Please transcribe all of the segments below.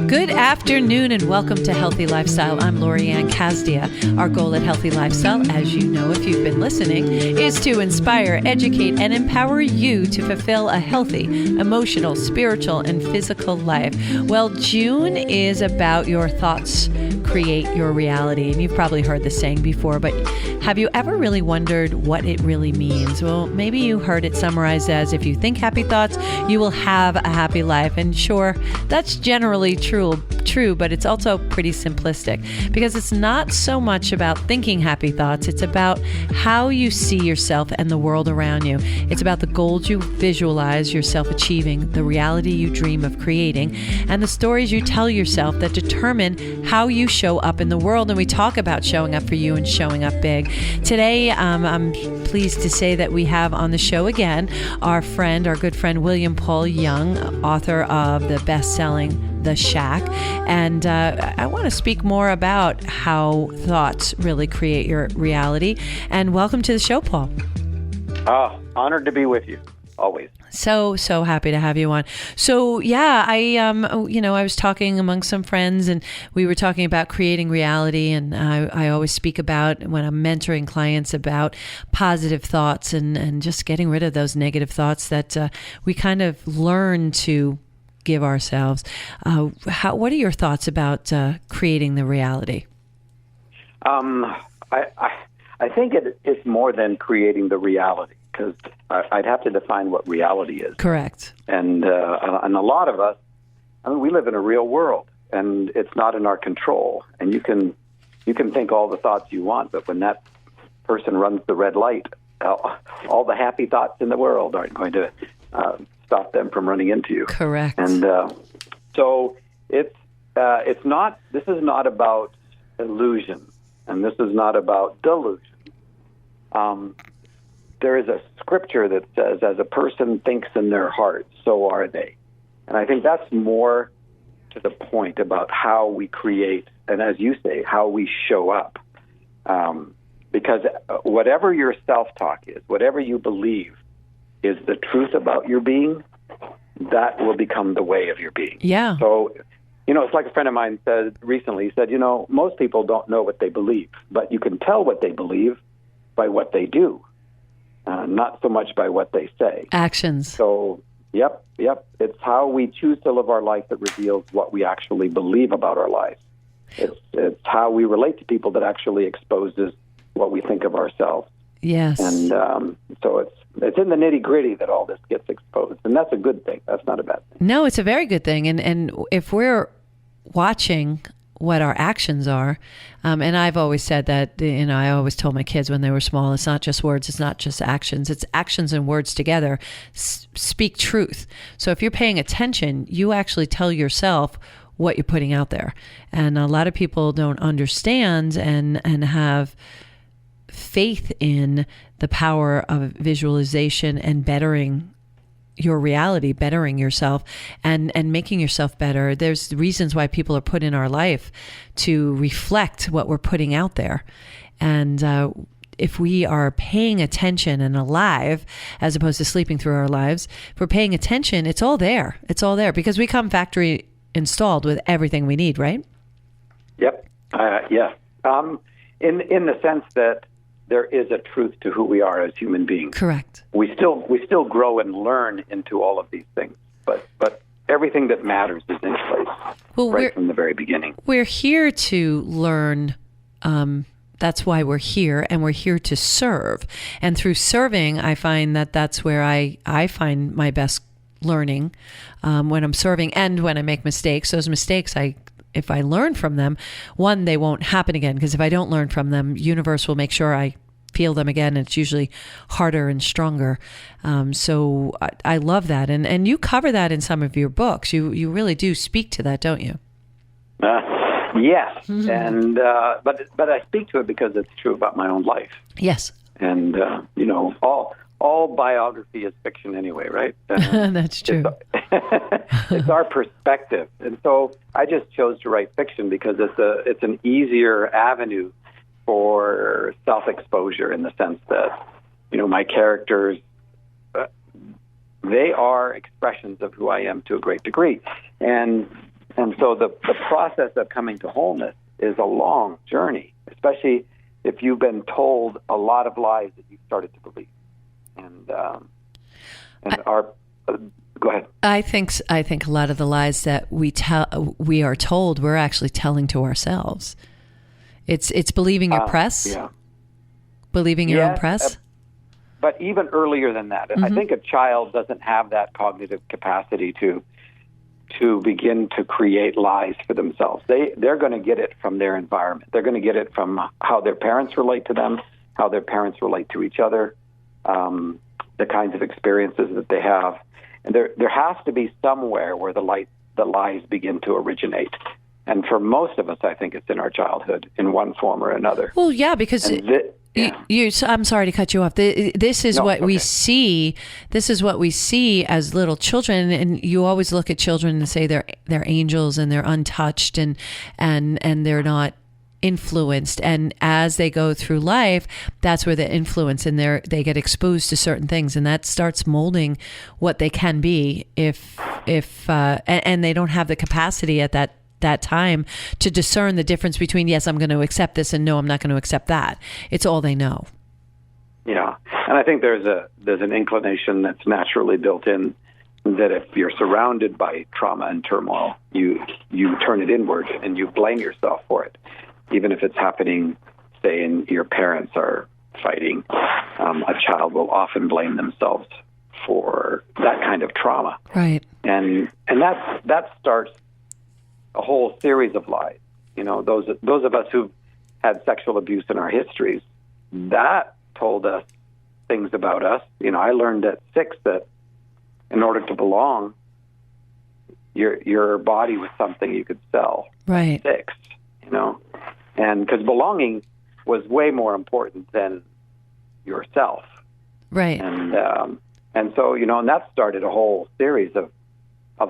Good afternoon and welcome to Healthy Lifestyle. I'm Lori-Ann Casdia. Our goal at Healthy Lifestyle, as you know if you've been listening, is to inspire, educate, and empower you to fulfill a healthy, emotional, spiritual, and physical life. Well, June is about your thoughts create your reality. And you've probably heard this saying before, but have you ever really wondered what it really means? Well, maybe you heard it summarized as if you think happy thoughts, you will have a happy life. And sure, that's generally true, but it's also pretty simplistic because it's not so much about thinking happy thoughts. It's about how you see yourself and the world around you. It's about the goals you visualize yourself achieving, the reality you dream of creating, and the stories you tell yourself that determine how you show up in the world. And we talk about showing up for you and showing up big. Today, I'm pleased to say that we have on the show again our good friend, William Paul Young, author of the best-selling The Shack. And I want to speak more about how thoughts really create your reality. And welcome to the show, Paul. Honored to be with you, always. So happy to have you on. So yeah, I was talking among some friends and we were talking about creating reality. And I always speak about when I'm mentoring clients about positive thoughts and just getting rid of those negative thoughts that we kind of learn to give ourselves. What are your thoughts about creating the reality? I think it's more than creating the reality, because I'd have to define what reality is. Correct. And a lot of us, we live in a real world, and it's not in our control. And you can think all the thoughts you want, but when that person runs the red light, all the happy thoughts in the world aren't going to stop them from running into you. Correct. And so it's not. This is not about illusion, and this is not about delusion. There is a scripture that says, "As a person thinks in their heart, so are they." And I think that's more to the point about how we create, and as you say, how we show up. Because whatever your self-talk is, whatever you believe is the truth about your being, that will become the way of your being. Yeah. So, it's like a friend of mine said recently. He said, most people don't know what they believe, but you can tell what they believe by what they do, not so much by what they say. Actions. So, yep. It's how we choose to live our life that reveals what we actually believe about our lives. It's how we relate to people that actually exposes what we think of ourselves. Yes. And so it's in the nitty-gritty that all this gets exposed. And that's a good thing. That's not a bad thing. No, it's a very good thing. And if we're watching what our actions are, and I've always said that, I always told my kids when they were small, it's not just words, it's not just actions, it's actions and words together speak truth. So if you're paying attention, you actually tell yourself what you're putting out there. And a lot of people don't understand and have faith in the power of visualization and bettering your reality, bettering yourself and making yourself better. There's reasons why people are put in our life to reflect what we're putting out there. And if we are paying attention and alive, as opposed to sleeping through our lives, if we're paying attention, it's all there. It's all there because we come factory installed with everything we need, right? Yep. Yeah. In the sense that there is a truth to who we are as human beings. Correct. We still grow and learn into all of these things, but everything that matters is in place from the very beginning. We're here to learn. That's why we're here, and we're here to serve. And through serving, I find that's where I find my best learning when I'm serving and when I make mistakes. Those mistakes, if I learn from them, one, they won't happen again, because if I don't learn from them, universe will make sure I feel them again, and it's usually harder and stronger. So I love that. And you cover that in some of your books. You really do speak to that, don't you? Yes. Mm-hmm. And but I speak to it because it's true about my own life. Yes. And, all biography is fiction anyway, right? That's true. It's our perspective. And so I just chose to write fiction because it's an easier avenue for self-exposure, in the sense that, my characters, they are expressions of who I am to a great degree. And And so the process of coming to wholeness is a long journey, especially if you've been told a lot of lies that you've started to believe. Go ahead. I think a lot of the lies that we are told, we're actually telling to ourselves. It's believing your press, believing your own press. But even earlier than that, I think a child doesn't have that cognitive capacity to begin to create lies for themselves. They're going to get it from their environment. They're going to get it from how their parents relate to them, how their parents relate to each other, the kinds of experiences that they have. And there has to be somewhere where the lies begin to originate. And for most of us, I think it's in our childhood in one form or another. Well, yeah, because I'm sorry to cut you off. This is what we see. This is what we see as little children, and you always look at children and say they're angels and they're untouched and they're not influenced. And as they go through life, that's where the influence and they get exposed to certain things, and that starts molding what they can be if and they don't have the capacity at that time to discern the difference between, yes, I'm going to accept this, and no, I'm not going to accept that. It's all they know. Yeah. And I think there's an inclination that's naturally built in that if you're surrounded by trauma and turmoil, you turn it inward and you blame yourself for it. Even if it's happening, say, and your parents are fighting, a child will often blame themselves for that kind of trauma. Right. And that starts a whole series of lies. You know, those of us who've had sexual abuse in our histories, that told us things about us. You know, I learned at 6 that in order to belong, your body was something you could sell. Right. At 6, you know, and because belonging was way more important than yourself. Right. And so, you know, and that started a whole series of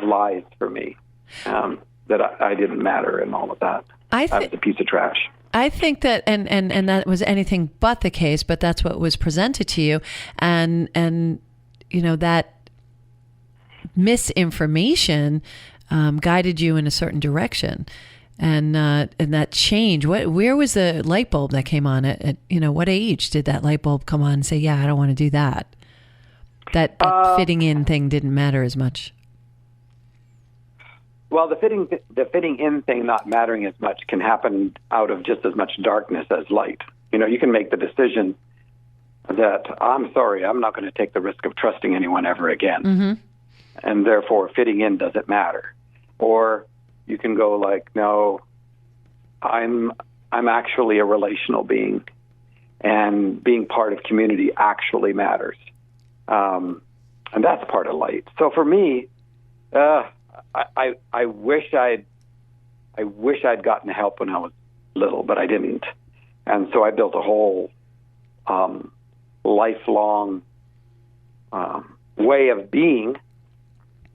lies for me. That I didn't matter and all of that. I was a piece of trash. I think that, and that was anything but the case, but that's what was presented to you. And you know, that misinformation guided you in a certain direction. And that change, where was the light bulb that came on at you know, what age did that light bulb come on and say, yeah, I don't want to do that? That fitting in thing didn't matter as much. Well, the fitting in thing not mattering as much can happen out of just as much darkness as light. You know, you can make the decision that, I'm sorry, I'm not going to take the risk of trusting anyone ever again. Mm-hmm. And therefore fitting in doesn't matter. Or you can go like, no, I'm actually a relational being, and being part of community actually matters. And that's part of light. So for me, I wish I'd gotten help when I was little, but I didn't. And so I built a whole lifelong way of being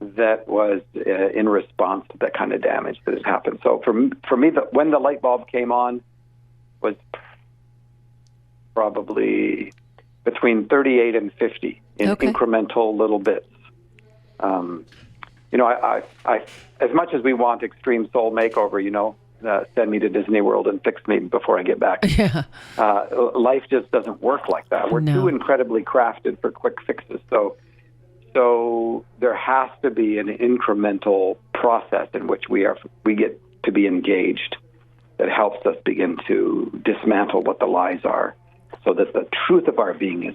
that was in response to that kind of damage that has happened. So for me, when the light bulb came on was probably between 38 and 50 in incremental little bits. You know, I as much as we want extreme soul makeover, you know, send me to Disney World and fix me before I get back. Yeah. Life just doesn't work like that. We're too incredibly crafted for quick fixes. So there has to be an incremental process in which we get to be engaged that helps us begin to dismantle what the lies are, so that the truth of our being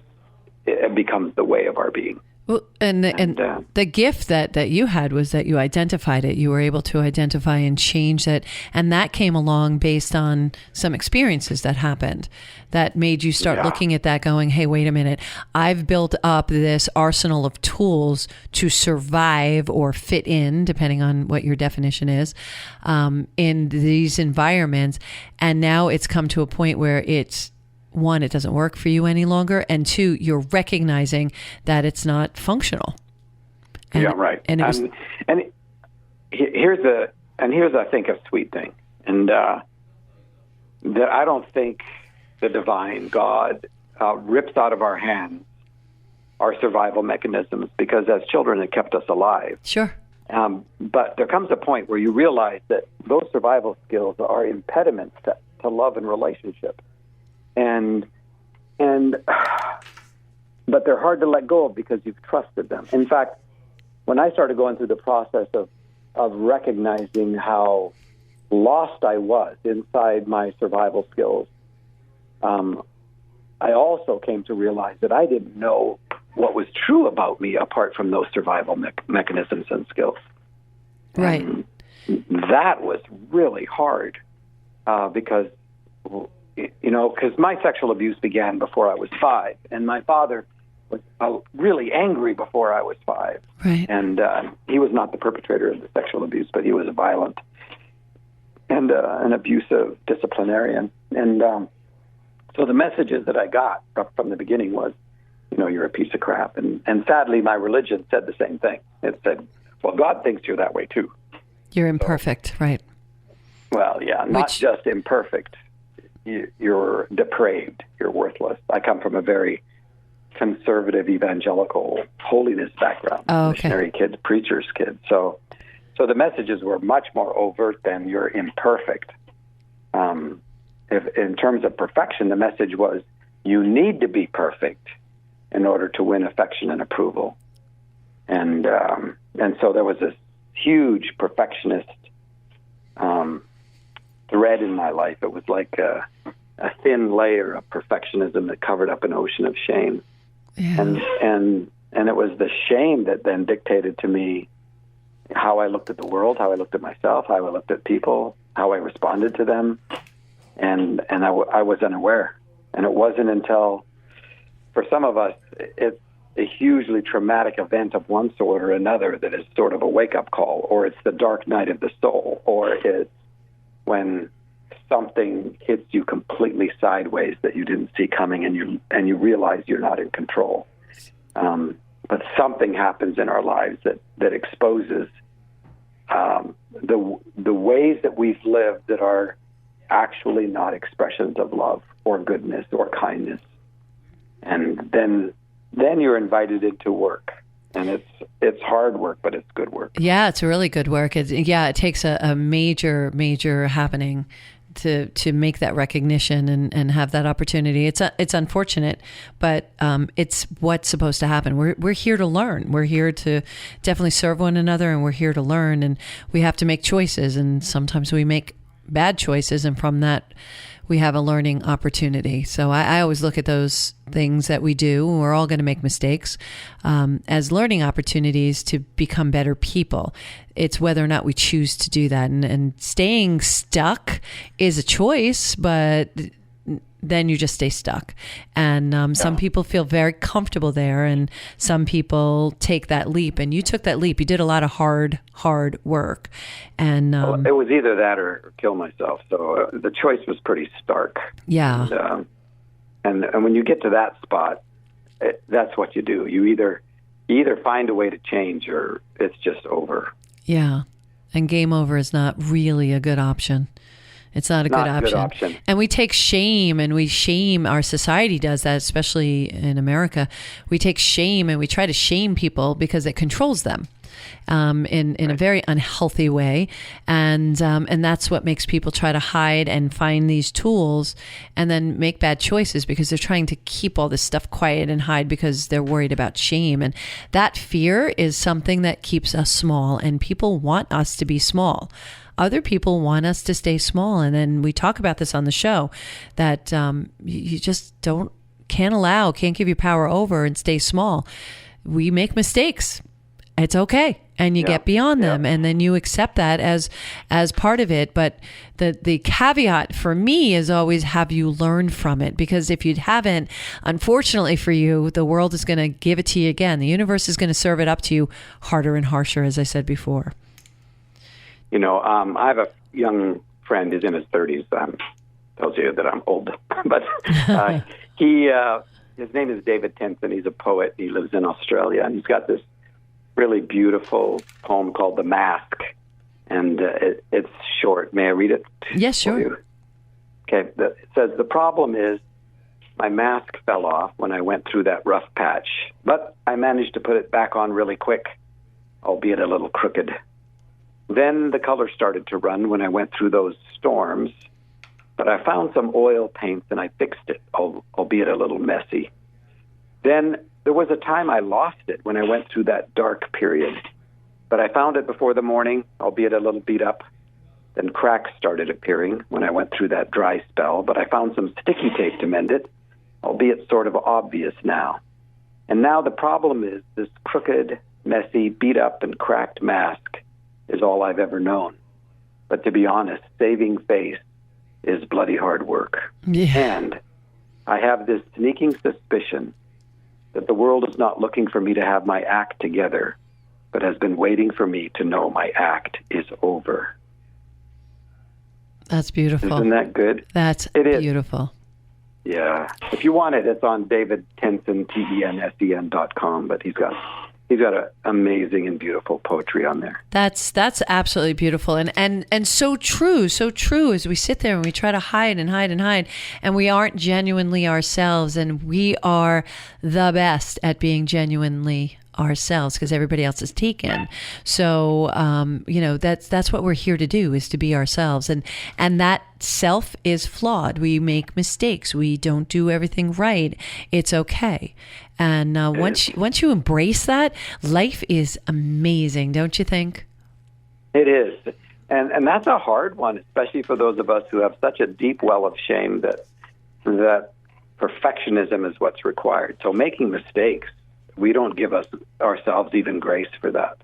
becomes the way of our being. Well, and the gift that you had was that you identified it. You were able to identify and change it. And that came along based on some experiences that happened that made you start looking at that going, hey, wait a minute. I've built up this arsenal of tools to survive or fit in, depending on what your definition is, in these environments. And now it's come to a point where it's, one, it doesn't work for you any longer, and two, you're recognizing that it's not functional. And, yeah, right. And here's I think a sweet thing, and that I don't think the divine God rips out of our hands our survival mechanisms, because as children it kept us alive. Sure. But there comes a point where you realize that those survival skills are impediments to love and relationship. But they're hard to let go of because you've trusted them. In fact, when I started going through the process of recognizing how lost I was inside my survival skills, I also came to realize that I didn't know what was true about me apart from those survival mechanisms and skills. Right. And that was really hard because my sexual abuse began before I was 5, and my father was really angry before I was 5. Right. And he was not the perpetrator of the sexual abuse, but he was a violent and an abusive disciplinarian. And so the messages that I got from the beginning was, you're a piece of crap. And sadly, my religion said the same thing. It said, well, God thinks you're that way too. You're imperfect, right? Well, yeah, not just imperfect. You're depraved. You're worthless. I come from a very conservative, evangelical, holiness background. Oh, okay. Missionary kids, preacher's kids. So the messages were much more overt than you're imperfect. If in terms of perfection, the message was you need to be perfect in order to win affection and approval. And so there was this huge perfectionist thread in my life. It was like a thin layer of perfectionism that covered up an ocean of shame. Yeah. And it was the shame that then dictated to me how I looked at the world, how I looked at myself, how I looked at people, how I responded to them. And I was unaware. And it wasn't until, for some of us, it's a hugely traumatic event of one sort or another that is sort of a wake-up call, or it's the dark night of the soul, or it's when something hits you completely sideways that you didn't see coming, and you realize you're not in control. But something happens in our lives that exposes the ways that we've lived that are actually not expressions of love or goodness or kindness. And then you're invited into work. And it's hard work, but it's good work. Yeah, it's really good work. It takes a major happening to make that recognition and have that opportunity. It's unfortunate, but it's what's supposed to happen. We're here to learn. We're here to definitely serve one another, and we're here to learn. And we have to make choices, and sometimes we make bad choices, and from that we have a learning opportunity. So I always look at those things that we do, and we're all going to make mistakes, as learning opportunities to become better people. It's whether or not we choose to do that. And staying stuck is a choice, but then you just stay stuck. And some people feel very comfortable there, and some people take that leap. And you took that leap. You did a lot of hard work. And it was either that or kill myself. So the choice was pretty stark. Yeah. And when you get to that spot, that's what you do. You either find a way to change, or it's just over. Yeah. And game over is not really a good option. It's not a good option. And we take shame, and we shame, our society does that, especially in America. We take shame and we try to shame people because it controls them in a very unhealthy way. And that's what makes people try to hide and find these tools and then make bad choices because they're trying to keep all this stuff quiet and hide because they're worried about shame. And that fear is something that keeps us small, and people want us to be small. Other people want us to stay small. And then we talk about this on the show, that you just can't give your power over and stay small. We make mistakes. It's okay. And you get beyond them, and then you accept that as part of it. But the caveat for me is always, have you learned from it? Because if you haven't, unfortunately for you, the world is going to give it to you again. The universe is going to serve it up to you harder and harsher, as I said before. I have a young friend who's in his 30s. Tells you that I'm old. But his name is David Tenson. He's a poet. He lives in Australia, and he's got this really beautiful poem called The Mask. And it's short. May I read it? Yes, sure. Okay. It says, "The problem is my mask fell off when I went through that rough patch, but I managed to put it back on really quick. albeit a little crooked. Then the color started to run when I went through those storms, but I found some oil paints and I fixed it, albeit a little messy. Then there was a time I lost it when I went through that dark period, but I found it before the morning, albeit a little beat up. Then cracks started appearing when I went through that dry spell, but I found some sticky tape to mend it, albeit sort of obvious now. And now the problem is this crooked, messy, beat up and cracked mask is all I've ever known. But to be honest, saving face is bloody hard work. Yeah. And I have this sneaking suspicion that the world is not looking for me to have my act together, but has been waiting for me to know my act is over. That's beautiful. Isn't that good? That's beautiful. Yeah. If you want it, it's on David Tensen, TENSEN.com, but he's got an amazing and beautiful poetry on there. That's absolutely beautiful and so true as we sit there and we try to hide and we aren't genuinely ourselves, and we are the best at being genuinely ourselves because everybody else is taken. So that's what we're here to do, is to be ourselves, and that self is flawed. We make mistakes. We don't do everything right. It's okay. And once you embrace that, life is amazing, don't you think? It is. And that's a hard one, especially for those of us who have such a deep well of shame that perfectionism is what's required. So making mistakes, we don't give ourselves even grace for that.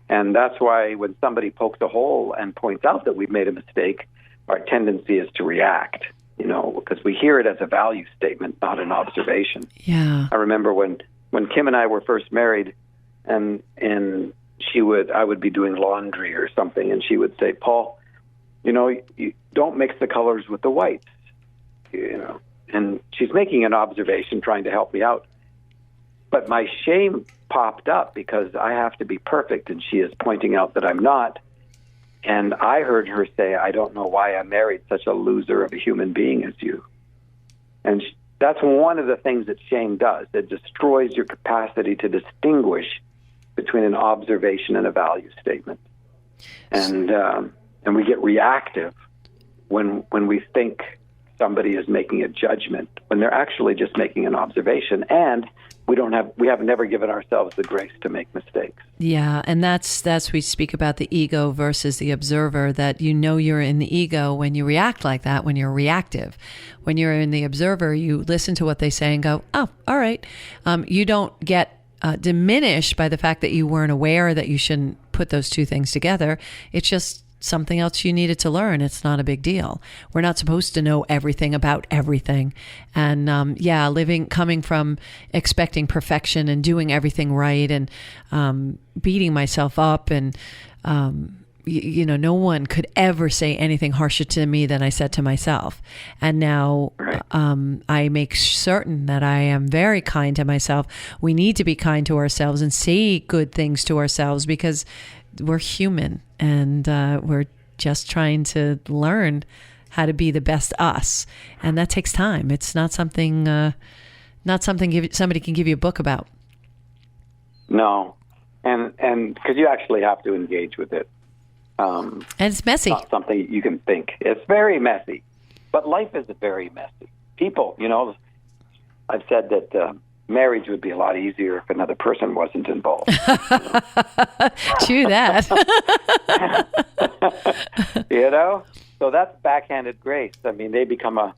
And that's why when somebody pokes a hole and points out that we've made a mistake, our tendency is to react, because we hear it as a value statement, not an observation. Yeah. I remember when Kim and I were first married, and I would be doing laundry or something, and she would say, "Paul, you don't mix the colors with the whites," and she's making an observation, trying to help me out. But my shame popped up because I have to be perfect, and she is pointing out that I'm not. And I heard her say, "I don't know why I married such a loser of a human being as you." And that's one of the things that shame does. It destroys your capacity to distinguish between an observation and a value statement. And we get reactive when we think somebody is making a judgment, when they're actually just making an observation, and we have never given ourselves the grace to make mistakes. Yeah, and that's we speak about the ego versus the observer, that you're in the ego when you react like that, when you're reactive. When you're in the observer, you listen to what they say and go, "Oh, all right." You don't get diminished by the fact that you weren't aware that you shouldn't put those two things together. It's just something else you needed to learn. It's not a big deal. We're not supposed to know everything about everything. And coming from expecting perfection and doing everything right and beating myself up, and no one could ever say anything harsher to me than I said to myself. And now I make certain that I am very kind to myself. We need to be kind to ourselves and say good things to ourselves, because we're human, and we're just trying to learn how to be the best us, and that takes time. It's not something somebody can give you a book about. No, and because you actually have to engage with it, and it's messy. It's not something you can think. It's very messy, but life is very messy. People, I've said that. Marriage would be a lot easier if another person wasn't involved. True that. So that's backhanded grace. I mean, they become an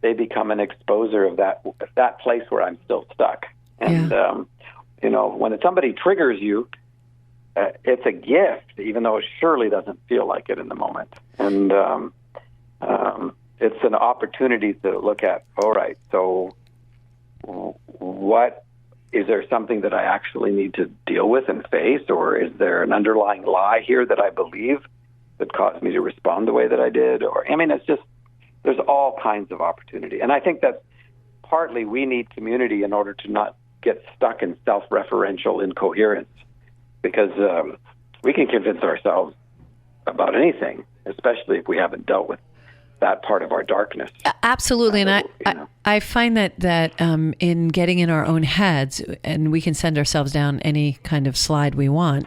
exposer of that place where I'm still stuck. And when somebody triggers you, it's a gift, even though it surely doesn't feel like it in the moment. And it's an opportunity to look at. All right, so. What is there something that I actually need to deal with and face, or is there an underlying lie here that I believe that caused me to respond the way that I did? It's just, there's all kinds of opportunity. And I think that partly we need community in order to not get stuck in self-referential incoherence, because we can convince ourselves about anything, especially if we haven't dealt with that part of our darkness. Absolutely. And I find that in getting in our own heads, and we can send ourselves down any kind of slide we want,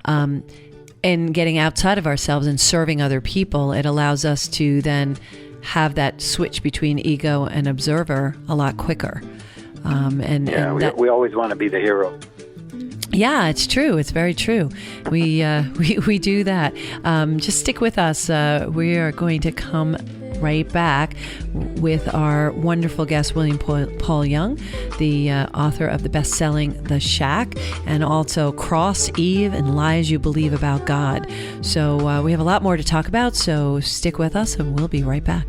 and getting outside of ourselves and serving other people, it allows us to then have that switch between ego and observer a lot quicker. We always want to be the hero. Yeah, it's true. It's very true. We do that. Just stick with us. We are going to come right back with our wonderful guest, William Paul Young, the author of the best-selling The Shack, and also Cross, Eve, and Lies You Believe About God. So we have a lot more to talk about, so stick with us, and we'll be right back.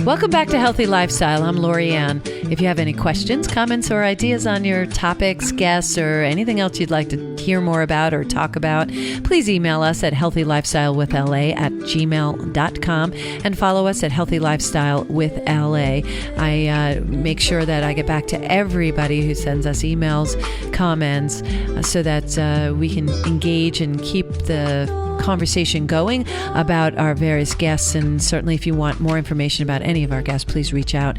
Welcome back to Healthy Lifestyle. I'm Lori Ann. If you have any questions, comments, or ideas on your topics, guests, or anything else you'd like to hear more about or talk about, please email us at healthylifestylewithla@gmail.com and follow us at Healthy Lifestyle with LA. I make sure that I get back to everybody who sends us emails, comments, so that we can engage and keep the conversation going about our various guests. And certainly if you want more information about any of our guests, please reach out.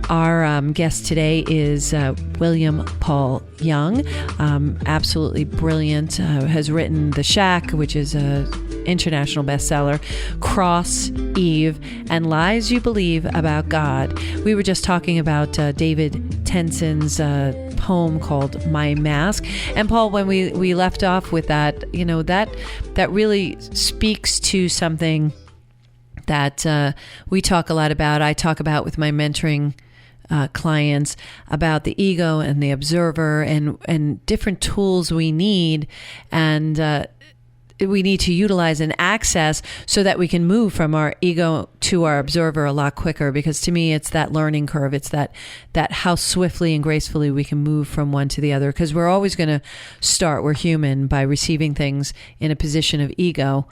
Our guest today is William Paul Young, absolutely brilliant, has written The Shack, which is a international bestseller, Cross, Eve, and Lies You Believe About God. We were just talking about David Tenson's poem called My Mask. And Paul, when we left off with that, that really speaks to something that we talk a lot about. I talk about with my mentoring clients about the ego and the observer and different tools we need and we need to utilize and access so that we can move from our ego to our observer a lot quicker. Because to me, it's that learning curve. It's that how swiftly and gracefully we can move from one to the other. Because we're always going to start, we're human, by receiving things in a position of ego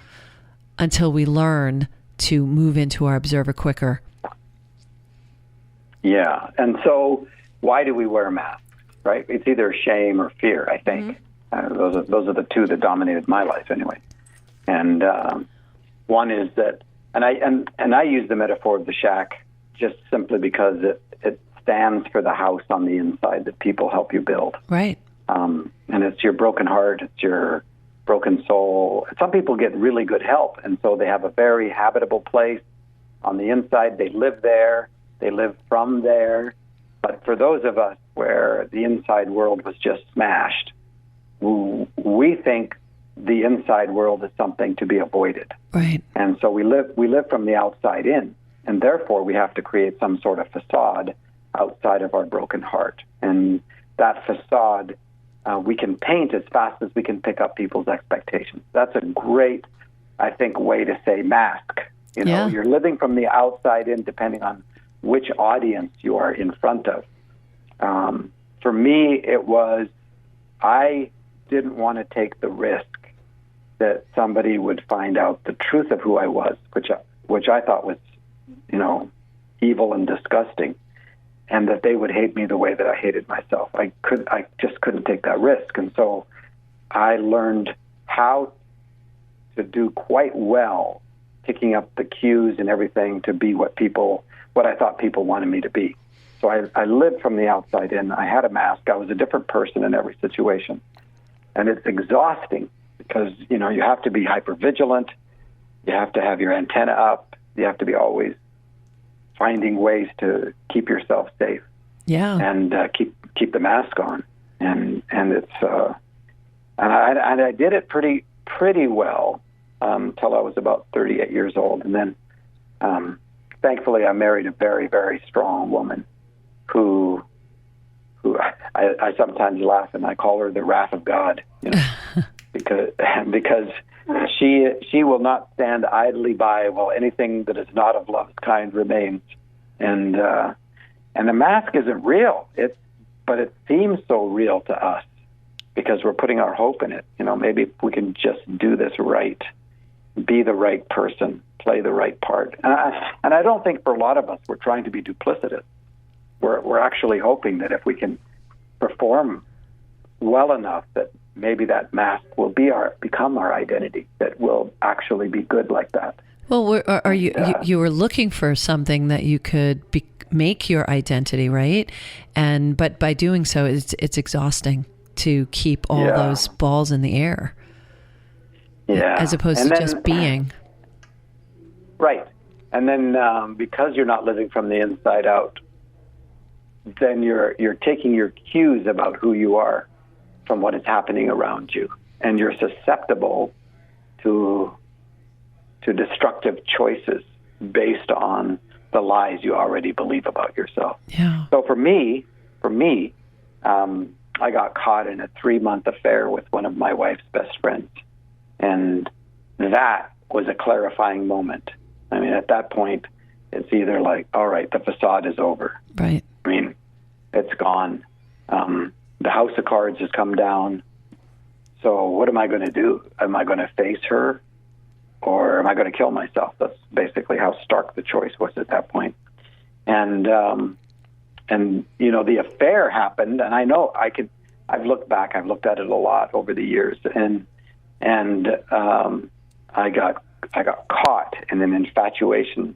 until we learn to move into our observer quicker. Yeah. And so why do we wear masks, right? It's either shame or fear, I think. Mm-hmm. Those are the two that dominated my life anyway. And one is that, and I use the metaphor of the shack just simply because it stands for the house on the inside that people help you build. Right. And it's your broken heart, it's your broken soul. Some people get really good help, and so they have a very habitable place on the inside. They live there. They live from there. But for those of us where the inside world was just smashed, we think the inside world is something to be avoided. Right. And so we live from the outside in, and therefore we have to create some sort of facade outside of our broken heart. And that facade we can paint as fast as we can pick up people's expectations. That's a great, I think, way to say mask. You're living from the outside in depending on which audience you are in front of. For me, it was, I didn't want to take the risk that somebody would find out the truth of who I was, which I thought was, evil and disgusting, and that they would hate me the way that I hated myself. I just couldn't take that risk. And so I learned how to do quite well, picking up the cues and everything to be what I thought people wanted me to be. So I lived from the outside in. I had a mask. I was a different person in every situation. And it's exhausting because, you have to be hypervigilant. You have to have your antenna up. You have to be always finding ways to keep yourself safe. Yeah. And keep the mask on. And it's and I did it pretty well until I was about 38 years old. And then thankfully I married a very, very strong woman who I sometimes laugh and I call her the wrath of God, because she will not stand idly by while anything that is not of love's kind remains, and the mask isn't real. But it seems so real to us because we're putting our hope in it. Maybe if we can just do this right, be the right person, play the right part, and I don't think for a lot of us we're trying to be duplicitous. We're actually hoping that if we can perform well enough that maybe that mask will become our identity, that will actually be good like that. Well, you were looking for something that you could make your identity, right? But by doing so, it's exhausting to keep all those balls in the air. Yeah. As opposed to just being. Right. And then because you're not living from the inside out, then you're taking your cues about who you are from what is happening around you, and you're susceptible to destructive choices based on the lies you already believe about yourself. Yeah. So for me, I got caught in a 3-month affair with one of my wife's best friends, and that was a clarifying moment. I mean, at that point, it's either like, all right, the facade is over. Right. I mean, it's gone. The house of cards has come down. So what am I going to do? Am I going to face her, or am I going to kill myself? That's basically how stark the choice was at that point. And you know, the affair happened, and I know I've looked back, I've looked at it a lot over the years, and I got caught in an infatuation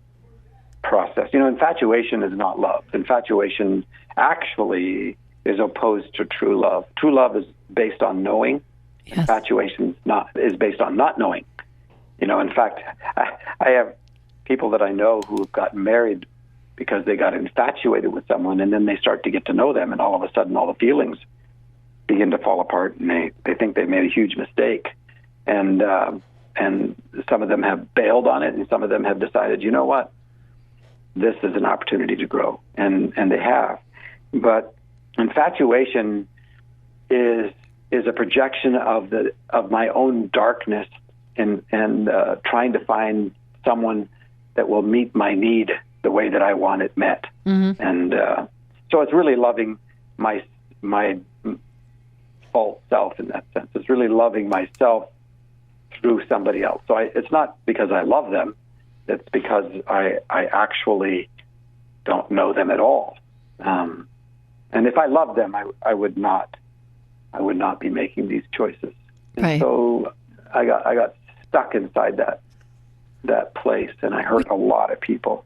process. You know, infatuation is not love. Infatuation actually is opposed to true love. True love is based on knowing. Yes. Infatuation is based on not knowing. You know, in fact, I have people that I know who have gotten married because they got infatuated with someone, and then they start to get to know them, and all of a sudden all the feelings begin to fall apart, and they think they made a huge mistake. And some of them have bailed on it, and some of them have decided, you know what, this is an opportunity to grow, and they have. But infatuation is a projection of my own darkness, and trying to find someone that will meet my need the way that I want it met. Mm-hmm. And so it's really loving my false self in that sense. It's really loving myself through somebody else. So it's not because I love them. It's because I actually don't know them at all. And if I loved them, I would not be making these choices. And right. So I got stuck inside that place, and I hurt a lot of people.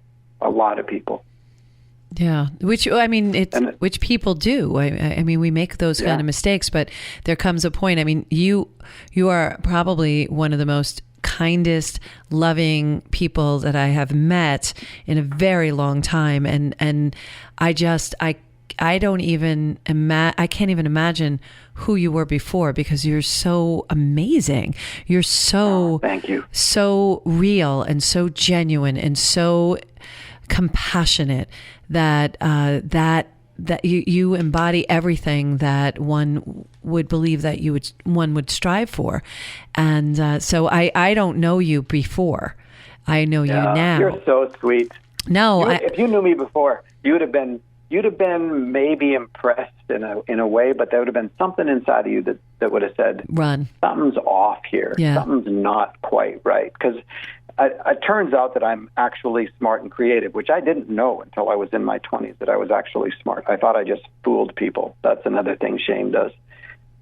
Yeah, which people do. I mean, we make those kind of mistakes, but there comes a point. I mean, you are probably one of the most kindest, loving people that I have met in a very long time, and I can't even imagine who you were before, because you're so amazing. You're so thank you. So real and so genuine and so compassionate that you embody everything that one would believe that one would strive for. And so I don't know you before. I know you now. You're so sweet. No, if you knew me before, you'd have been maybe impressed in a way, but there would have been something inside of you that would have said, "Run, something's off here. Yeah. Something's not quite right." Because it turns out that I'm actually smart and creative, which I didn't know until I was in my 20s, that I was actually smart. I thought I just fooled people. That's another thing shame does.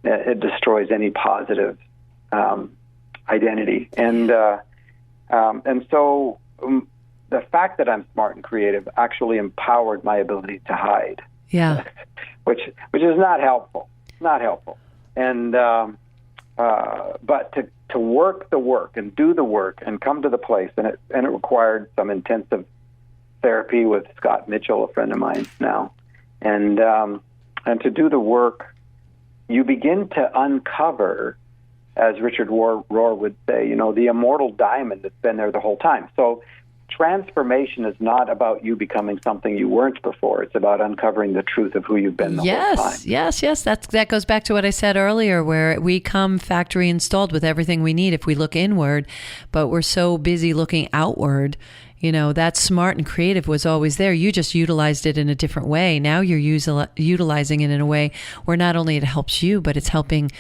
It destroys any positive identity. And so the fact that I'm smart and creative actually empowered my ability to hide. Yeah. which is not helpful. Not helpful. And but to work the work and do the work and come to the place, and it required some intensive therapy with Scott Mitchell, a friend of mine now, and to do the work, you begin to uncover, as Richard Rohr would say, the immortal diamond that's been there the whole time. So transformation is not about you becoming something you weren't before. It's about uncovering the truth of who you've been the whole time. Yes. That goes back to what I said earlier, where we come factory installed with everything we need if we look inward, but we're so busy looking outward. That smart and creative was always there. You just utilized it in a different way. Now you're utilizing it in a way where not only it helps you, but it's helping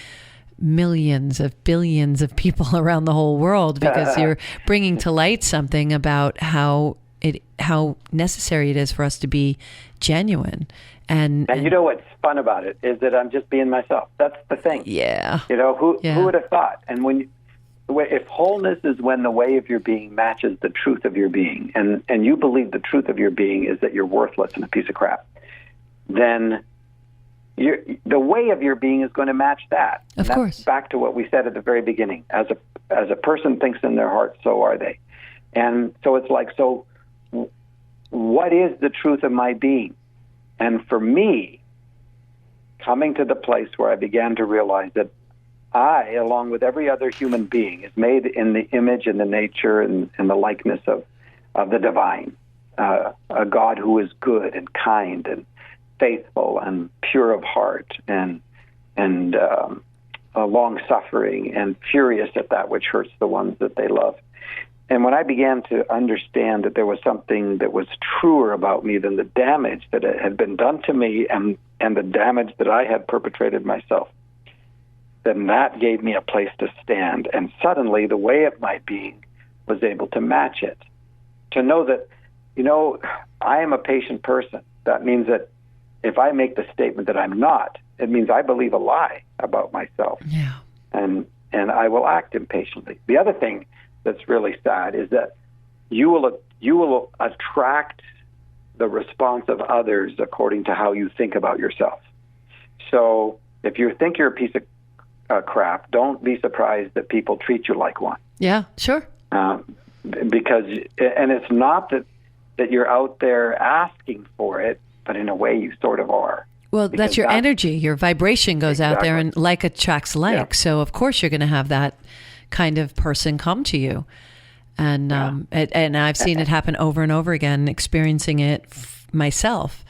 millions of billions of people around the whole world, because you're bringing to light something about how necessary it is for us to be genuine. And you know what's fun about it is that I'm just being myself. That's the thing. Yeah. Who would have thought? And if wholeness is when the way of your being matches the truth of your being, and you believe the truth of your being is that you're worthless and a piece of crap, then the way of your being is going to match that. Of course. Back to what we said at the very beginning. As a person thinks in their heart, so are they. And so it's like, so what is the truth of my being? And for me, coming to the place where I began to realize that I, along with every other human being, is made in the image and the nature and the likeness of the divine, a God who is good and kind and faithful and pure of heart and long-suffering and furious at that which hurts the ones that they love. And when I began to understand that there was something that was truer about me than the damage that had been done to me and the damage that I had perpetrated myself, then that gave me a place to stand. And suddenly the way of my being was able to match it. To know that, I am a patient person. That means that if I make the statement that I'm not, it means I believe a lie about myself. Yeah. And I will act impatiently. The other thing that's really sad is that you will attract the response of others according to how you think about yourself. So if you think you're a piece of crap, don't be surprised that people treat you like one. Yeah, sure. Because it's not that you're out there asking for it, but in a way you sort of are. Well, that's your energy. Your vibration goes out there, and like attracts like. Yeah. So of course you're going to have that kind of person come to you. And and I've seen it happen over and over again, experiencing it myself.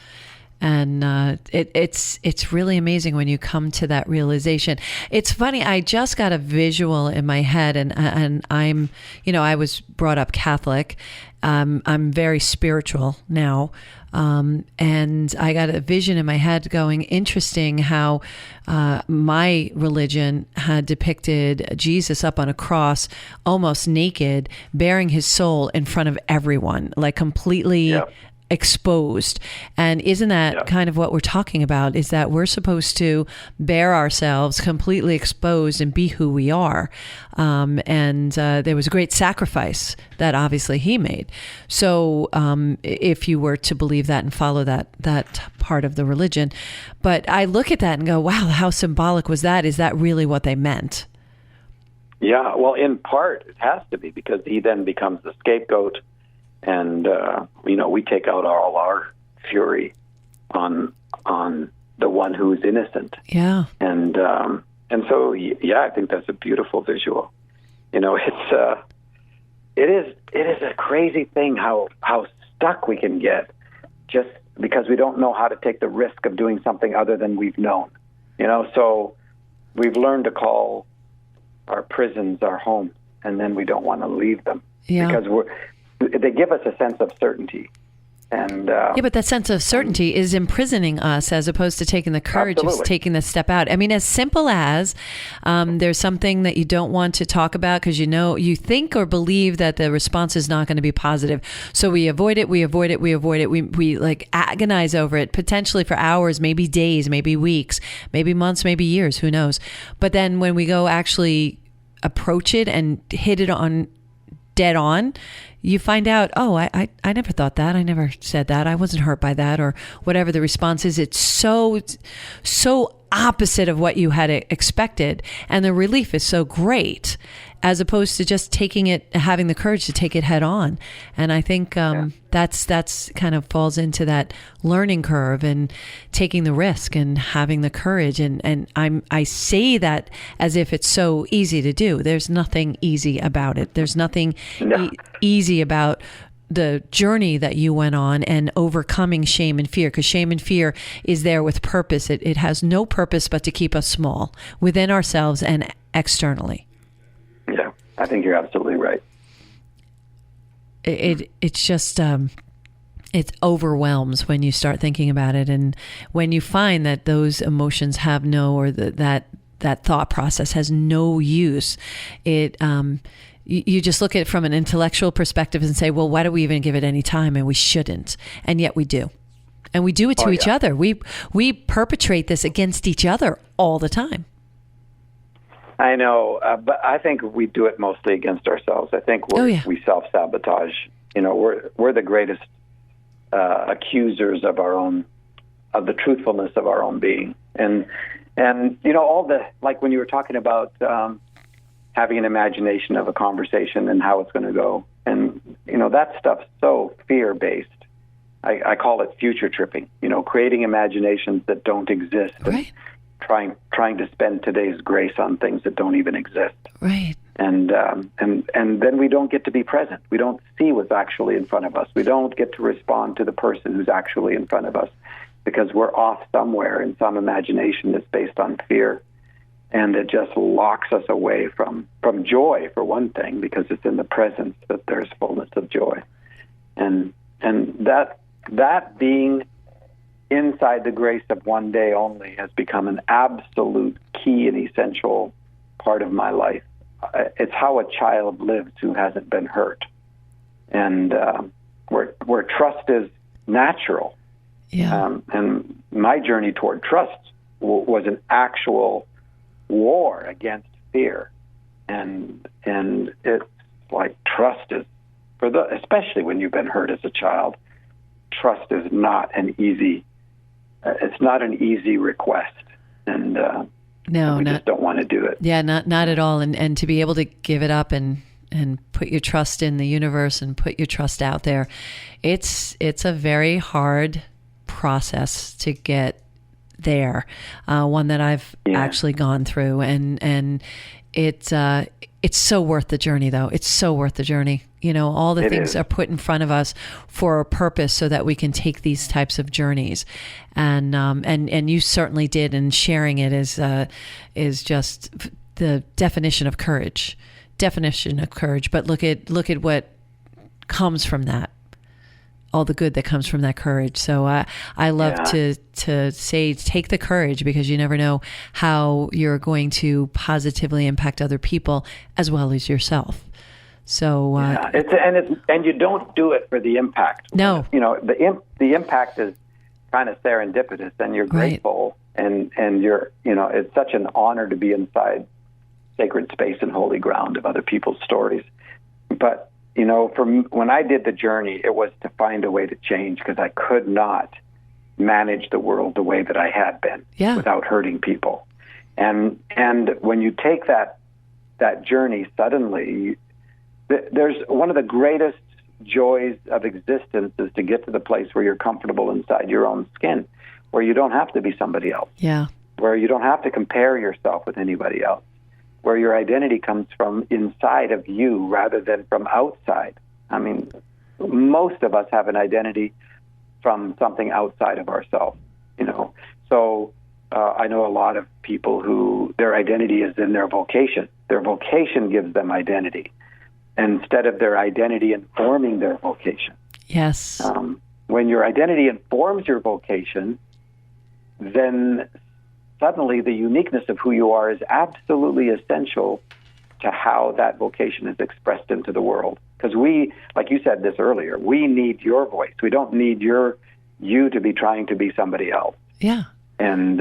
And it's really amazing when you come to that realization. It's funny. I just got a visual in my head, and I'm, I was brought up Catholic. I'm very spiritual now. And I got a vision in my head going, interesting how my religion had depicted Jesus up on a cross, almost naked, bearing his soul in front of everyone, like completely exposed. And isn't that kind of what we're talking about, is that we're supposed to bear ourselves completely exposed and be who we are. And there was a great sacrifice that obviously he made. So if you were to believe that and follow that part of the religion. But I look at that and go, wow, how symbolic was that? Is that really what they meant? Yeah, well, in part it has to be, because he then becomes the scapegoat. And, we take out all our fury on the one who's innocent. Yeah. And so, I think that's a beautiful visual. It is a crazy thing how stuck we can get just because we don't know how to take the risk of doing something other than we've known. So we've learned to call our prisons our homes, and then we don't want to leave them because they give us a sense of certainty. And but that sense of certainty is imprisoning us, as opposed to taking the courage of taking the step out. I mean, as simple as there's something that you don't want to talk about because you think or believe that the response is not going to be positive. So we avoid it, we like agonize over it, potentially for hours, maybe days, maybe weeks, maybe months, maybe years, who knows. But then when we go actually approach it and hit it on dead on, you find out, I never thought that. I never said that. I wasn't hurt by that, or whatever the response is. It's so opposite of what you had expected. And the relief is so great, as opposed to just having the courage to take it head on. And I think that's kind of falls into that learning curve and taking the risk and having the courage. And I say that as if it's so easy to do. There's nothing easy about it. There's nothing easy about the journey that you went on and overcoming shame and fear, because shame and fear is there with purpose. It has no purpose but to keep us small within ourselves and externally. Yeah, I think you're absolutely right. It's just it overwhelms when you start thinking about it, and when you find that those emotions have that thought process has no use, you just look at it from an intellectual perspective and say, well, why do we even give it any time? And we shouldn't, and yet we do. And we do it to Oh, each yeah. other. We perpetrate this against each other all the time. I know, but I think we do it mostly against ourselves. I think we self-sabotage. We're the greatest accusers of the truthfulness of our own being. And all like when you were talking about having an imagination of a conversation and how it's going to go. And, that stuff's so fear-based. I call it future tripping, creating imaginations that don't exist. Right. Trying to spend today's grace on things that don't even exist. Right. And then we don't get to be present. We don't see what's actually in front of us. We don't get to respond to the person who's actually in front of us because we're off somewhere in some imagination that's based on fear. And it just locks us away from joy, for one thing, because it's in the presence that there's fullness of joy. And that being inside the grace of one day only has become an absolute key and essential part of my life. It's how a child lives who hasn't been hurt, and where trust is natural. Yeah. And my journey toward trust was an actual war against fear, and it's like trust is especially when you've been hurt as a child. Trust is not an easy. It's not an easy request, and we just don't want to do it. Yeah, not at all. And to be able to give it up and put your trust in the universe and put your trust out there, it's a very hard process to get there. One that I've actually gone through, and it's so worth the journey, though. It's so worth the journey. All the things are put in front of us for a purpose so that we can take these types of journeys. And you certainly did. And sharing it is just the definition of courage. But look at what comes from that. All the good that comes from that courage. So I love to say, take the courage, because you never know how you're going to positively impact other people as well as yourself. So and you don't do it for the impact. No, the impact is kind of serendipitous, and you're grateful, and you're it's such an honor to be inside sacred space and holy ground of other people's stories. But when I did the journey, it was to find a way to change, because I could not manage the world the way that I had been without hurting people. And when you take that journey, suddenly there's one of the greatest joys of existence is to get to the place where you're comfortable inside your own skin, where you don't have to be somebody else. Yeah. Where you don't have to compare yourself with anybody else, where your identity comes from inside of you rather than from outside. I mean, most of us have an identity from something outside of ourselves, So I know a lot of people who their identity is in their vocation. Their vocation gives them identity, instead of their identity informing their vocation. Yes. When your identity informs your vocation, then suddenly the uniqueness of who you are is absolutely essential to how that vocation is expressed into the world. Because we, like you said this earlier, we need your voice. We don't need you to be trying to be somebody else. Yeah. And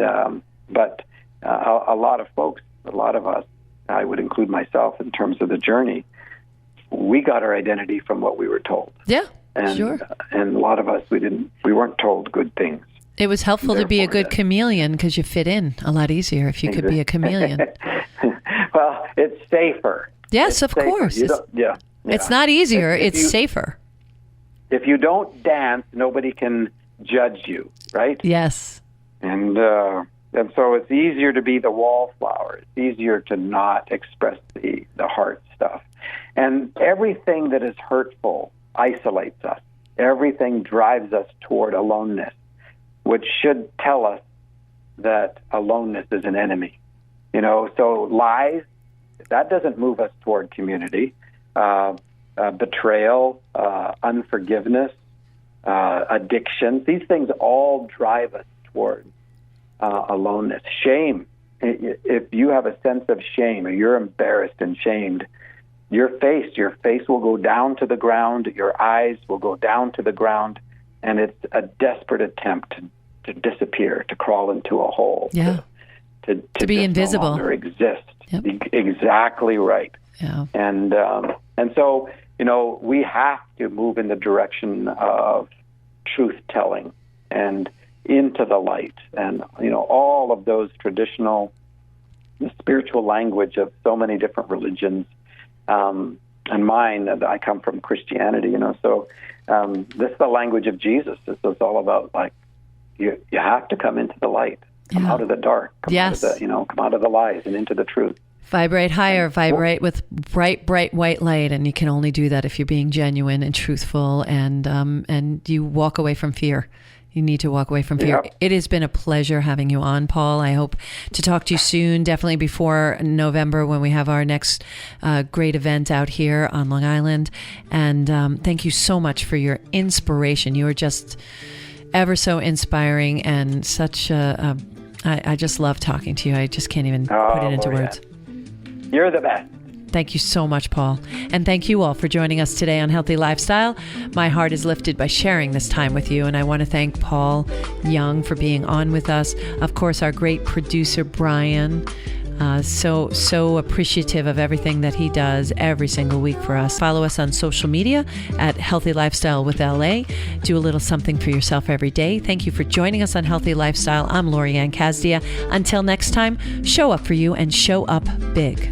but a lot of folks, a lot of us, I would include myself in terms of the journey, we got our identity from what we were told. Yeah, sure. And a lot of us, we weren't told good things. It was helpful to be a good chameleon, because you fit in a lot easier if you could be a chameleon. Well, it's safer. Yes, of course. It's not easier. It's safer. If you don't dance, nobody can judge you, right? Yes. And so it's easier to be the wallflower. It's easier to not express the heart stuff. And everything that is hurtful isolates us. Everything drives us toward aloneness, which should tell us that aloneness is an enemy. So lies, that doesn't move us toward community. Betrayal, unforgiveness, addiction, these things all drive us toward aloneness. Shame, if you have a sense of shame, or you're embarrassed and shamed, your face will go down to the ground, your eyes will go down to the ground, and it's a desperate attempt to disappear, to crawl into a hole, yeah, to be just invisible, no longer exist. Yep. Exactly right. Yeah. And so, we have to move in the direction of truth telling and into the light, and all of those traditional, the spiritual language of so many different religions, and mine. I come from Christianity, so this is the language of Jesus. This is all about you have to come into the light, come out of the dark, come out of the lies and into the truth. Vibrate higher, vibrate with bright white light, and you can only do that if you're being genuine and truthful, and you walk away from fear. You need to walk away from fear. Yep. It has been a pleasure having you on, Paul. I hope to talk to you soon, definitely before November when we have our next great event out here on Long Island. And thank you so much for your inspiration. You are just ever so inspiring, and such I just love talking to you. I just can't even put it into words. You're the best. Thank you so much, Paul. And thank you all for joining us today on Healthy Lifestyle. My heart is lifted by sharing this time with you. And I want to thank Paul Young for being on with us. Of course, our great producer, Brian. So appreciative of everything that he does every single week for us. Follow us on social media at Healthy Lifestyle with LA. Do a little something for yourself every day. Thank you for joining us on Healthy Lifestyle. I'm Lori-Ann Kazdia. Until next time, show up for you and show up big.